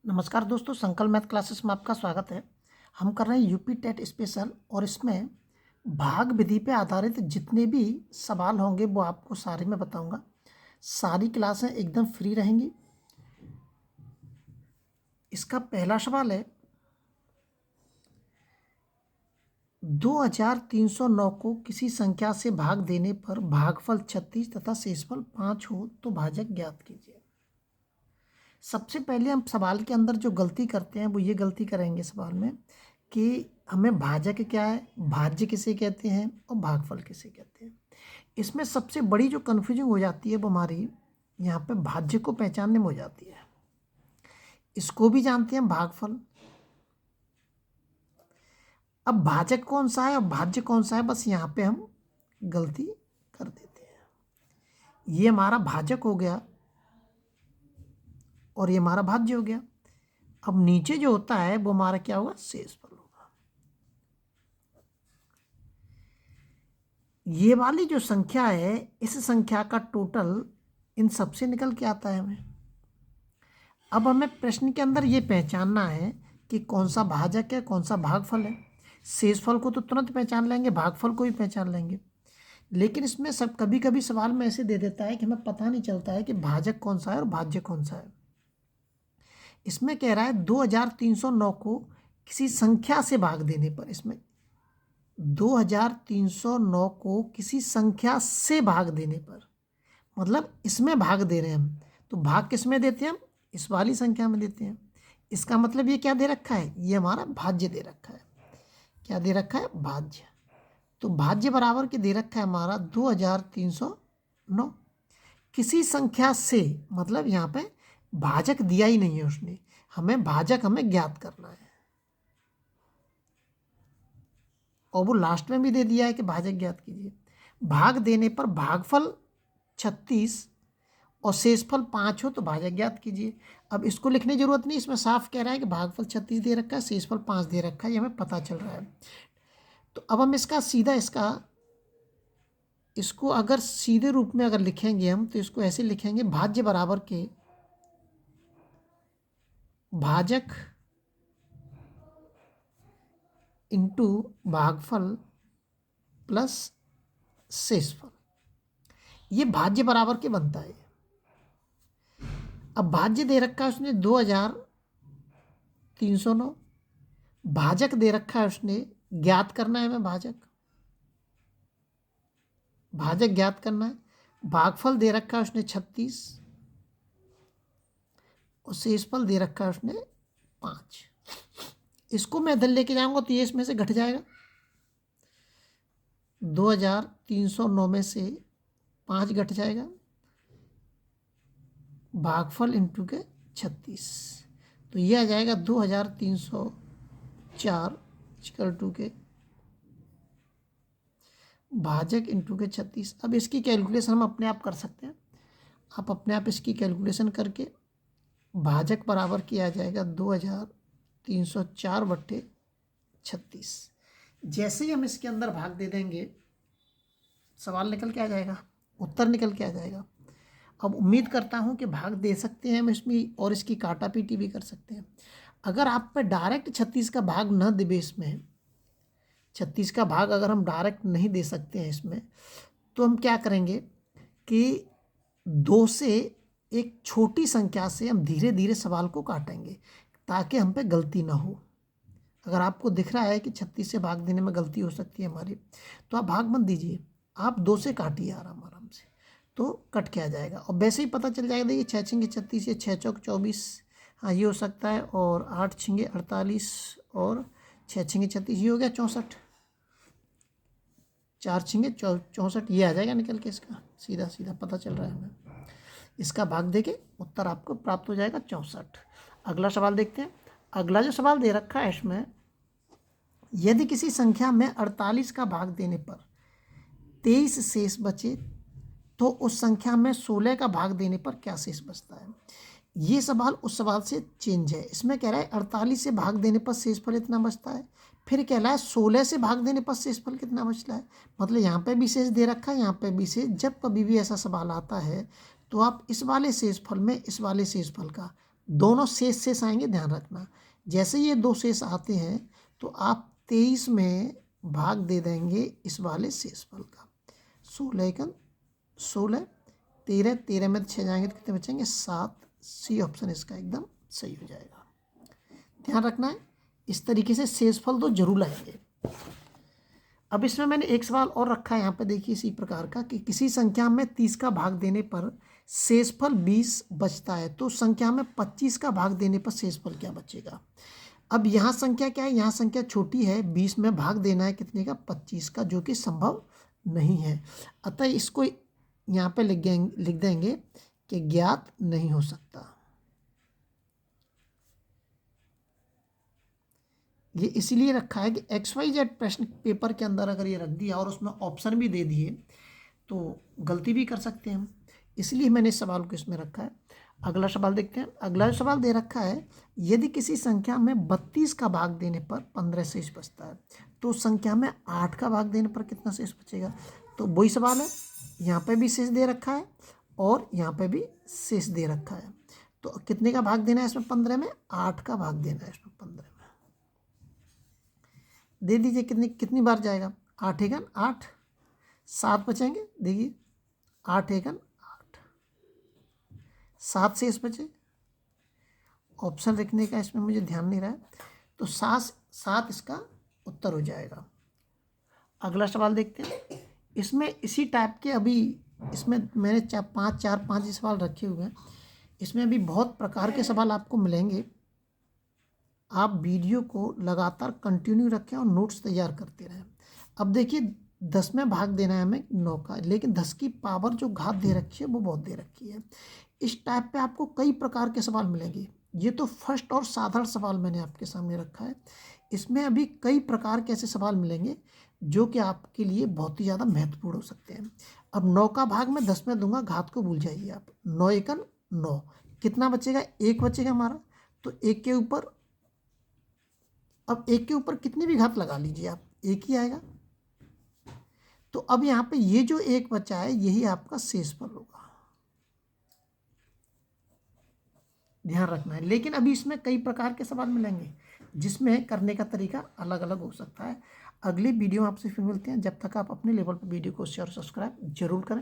नमस्कार दोस्तों, संकल्प मैथ क्लासेस में आपका स्वागत है। हम कर रहे हैं यूपी टेट स्पेशल और इसमें भाग विधि पे आधारित जितने भी सवाल होंगे वो आपको सारे मैं बताऊंगा। सारी क्लासें एकदम फ्री रहेंगी। इसका पहला सवाल है 2309 को किसी संख्या से भाग देने पर भागफल 36 तथा शेषफल 5 हो तो भाजक ज्ञात कीजिए। सबसे पहले हम सवाल के अंदर जो गलती करते हैं वो ये गलती करेंगे सवाल में कि हमें भाजक क्या है, भाज्य किसे कहते हैं और भागफल किसे कहते हैं। इसमें सबसे बड़ी जो कन्फ्यूजन हो जाती है वो हमारी यहाँ पे भाज्य को पहचानने में हो जाती है। इसको भी जानते हैं भागफल। अब भाजक कौन सा है और भाज्य कौन सा है, बस यहाँ पे हम गलती कर देते हैं। ये हमारा भाजक हो गया और ये हमारा भाज्य हो गया। अब नीचे जो होता है वो हमारा क्या होगा, शेषफल होगा। ये वाली जो संख्या है इस संख्या का टोटल इन सबसे निकल के आता है हमें। अब हमें प्रश्न के अंदर ये पहचानना है कि कौन सा भाजक है, कौन सा भागफल है। शेषफल को तो तुरंत पहचान लेंगे, भागफल को भी पहचान लेंगे, लेकिन इसमें सब कभी कभी सवाल में ऐसे दे देता है कि हमें पता नहीं चलता है कि भाजक कौन सा है और भाज्य कौन सा है। इसमें कह रहा है 2309 को किसी संख्या से भाग देने पर, इसमें 2309 को किसी संख्या से भाग देने पर मतलब इसमें भाग दे रहे हैं हम, तो भाग किस में देते हैं हम, इस वाली संख्या में देते हैं। इसका मतलब ये क्या दे रखा है, ये हमारा भाज्य दे रखा है। क्या दे रखा है, भाज्य। तो भाज्य बराबर के दे रखा है हमारा 2309। किसी संख्या से मतलब यहाँ पे भाजक दिया ही नहीं है उसने, हमें भाजक हमें ज्ञात करना है। और वो लास्ट में भी दे दिया है कि भाजक ज्ञात कीजिए। भाग देने पर भागफल 36 और शेषफल 5 हो तो भाजक ज्ञात कीजिए। अब इसको लिखने की जरूरत नहीं, इसमें साफ कह रहा है कि भागफल 36 दे रखा है, शेषफल 5 दे रखा है, ये हमें पता चल रहा है। तो अब हम इसका सीधा इसको अगर सीधे रूप में अगर लिखेंगे हम तो इसको ऐसे लिखेंगे, भाज्य बराबर के भाजक इंटू भागफल प्लस शेषफल, ये भाज्य बराबर के बनता है। अब भाज्य दे रखा है उसने 2309, भाजक दे रखा है उसने, ज्ञात करना है हमें भाजक, भाजक ज्ञात करना है। भागफल दे रखा है उसने 36 और शेषफल दे रखा है उसने 5। इसको मैं इधर लेके जाऊंगा तो ये इसमें से घट जाएगा। 2309 में से 5 घट जाएगा, भागफल इंटू के 36, तो ये आ जाएगा 2304 इक्वल टू के भाजक इंटू के 36। अब इसकी कैलकुलेशन हम अपने आप कर सकते हैं। आप अपने आप इसकी कैलकुलेशन करके भाजक बराबर किया आ जाएगा 2304/36। जैसे ही हम इसके अंदर भाग दे देंगे सवाल निकल के आ जाएगा, उत्तर निकल के आ जाएगा। अब उम्मीद करता हूँ कि भाग दे सकते हैं हम इसमें और इसकी काटा पीटी भी कर सकते हैं। अगर आप पे डायरेक्ट 36 का भाग न देवे, इसमें 36 का भाग अगर हम डायरेक्ट नहीं दे सकते हैं इसमें, तो हम क्या करेंगे कि 2 से एक छोटी संख्या से हम धीरे धीरे सवाल को काटेंगे ताकि हम पे गलती ना हो। अगर आपको दिख रहा है कि 36 से भाग देने में गलती हो सकती है हमारी, तो आप भाग मत दीजिए, आप 2 से काटिए आराम आराम से, तो कट के आ जाएगा। और वैसे ही पता चल जाएगा, देखिए 6 छिंगे 36 या 6 चौक 24, हाँ ये हो सकता है, और 8 छिंगे 48 और 6 छिंगे 36, ये हो गया 64, 4 छिंगे 64, ये आ जाएगा निकल के। इसका सीधा सीधा पता चल रहा है हमें। इसका भाग देके उत्तर आपको प्राप्त हो जाएगा 64। अगला सवाल देखते हैं। अगला जो सवाल दे रखा है इसमें, यदि किसी संख्या में 48 का भाग देने पर 23 शेष बचे तो उस संख्या में 16 का भाग देने पर क्या शेष बचता है। ये सवाल उस सवाल से चेंज है। इसमें कह रहा है 48 से भाग देने पर शेषफल इतना बचता है, फिर कह रहा है 16 से भाग देने पर शेषफल कितना बचता है। मतलब यहाँ पे भी शेष दे रखा है, यहाँ पे भी शेष। जब कभी भी ऐसा सवाल आता है तो आप इस वाले शेषफल में इस वाले शेषफल का दोनों शेष आएंगे, ध्यान रखना। जैसे ये दो शेष आते हैं तो आप 23 में भाग दे देंगे इस वाले शेषफल का। 16 एकम 16, 13, 13 में 6 जाएंगे तो कितने बचेंगे? 7। सी ऑप्शन इसका एकदम सही हो जाएगा। ध्यान रखना है, इस तरीके से शेषफल तो जरूर आएंगे। अब इसमें मैंने एक सवाल और रखा है यहाँ पे, देखिए इसी प्रकार का कि किसी संख्या में 30 का भाग देने पर शेषफल 20 बचता है, तो संख्या में 25 का भाग देने पर शेषफल क्या बचेगा? अब यहाँ संख्या क्या है? यहाँ संख्या छोटी है, 20 में भाग देना है कितने का? 25 का, जो कि संभव नहीं है। अतः इसको यहाँ पे लिख देंगे कि ज्ञात नहीं हो सकता। ये इसीलिए रखा है कि XYZ प्रश्न पेपर के अंदर अगर ये रख दिया और उसमें ऑप्शन भी दे दिए तो गलती भी कर सकते हैं हम, इसलिए मैंने इस सवाल को इसमें रखा है। अगला सवाल देखते हैं। अगला सवाल दे रखा है, यदि किसी संख्या में 32 का भाग देने पर 15 शेष बचता है, तो संख्या में 8 का भाग देने पर कितना शेष बचेगा? तो वही सवाल है, यहाँ पे भी शेष दे रखा है और यहाँ पे भी शेष दे रखा है। तो कितने का भाग देना है इसमें? 15 में 8 का भाग देना है इसमें 15 में। दे दीजिए कितनी बार जाएगा? 8 एकन 8, 7 बचेंगे, देखिए 8 एकन 8, 7 शेष बचे। ऑप्शन लिखने का इसमें मुझे ध्यान नहीं रहा है, तो 7 इसका उत्तर हो जाएगा। अगला सवाल देखते हैं। इसमें इसी टाइप के अभी इसमें मैंने 4-5 ही सवाल रखे हुए हैं। इसमें अभी बहुत प्रकार के सवाल आपको मिलेंगे। आप वीडियो को लगातार कंटिन्यू रखें और नोट्स तैयार करते रहें। अब देखिए 10 में भाग देना है हमें 9 का, लेकिन 10 की पावर जो घात दे रखी है वो बहुत दे रखी है। इस टाइप पे आपको कई प्रकार के सवाल मिलेंगे। ये तो फर्स्ट और साधारण सवाल मैंने आपके सामने रखा है। इसमें अभी कई प्रकार के ऐसे सवाल मिलेंगे जो कि आपके लिए बहुत ही ज़्यादा महत्वपूर्ण हो सकते हैं। अब 9 का भाग मैं 10 में दूंगा, घात को भूल जाइए आप। 9 एकन 9, कितना बचेगा? 1 बचेगा हमारा। तो 1 के ऊपर, अब 1 के ऊपर कितनी भी घात लगा लीजिए आप, 1 ही आएगा। तो अब यहाँ पे ये जो 1 बचा है यही आपका शेषफल होगा, ध्यान रखना है। लेकिन अभी इसमें कई प्रकार के सवाल मिलेंगे जिसमें करने का तरीका अलग अलग हो सकता है। अगली वीडियो आपसे फिर मिलते हैं। जब तक आप अपने लेवल पर वीडियो को शेयर सब्सक्राइब जरूर करें।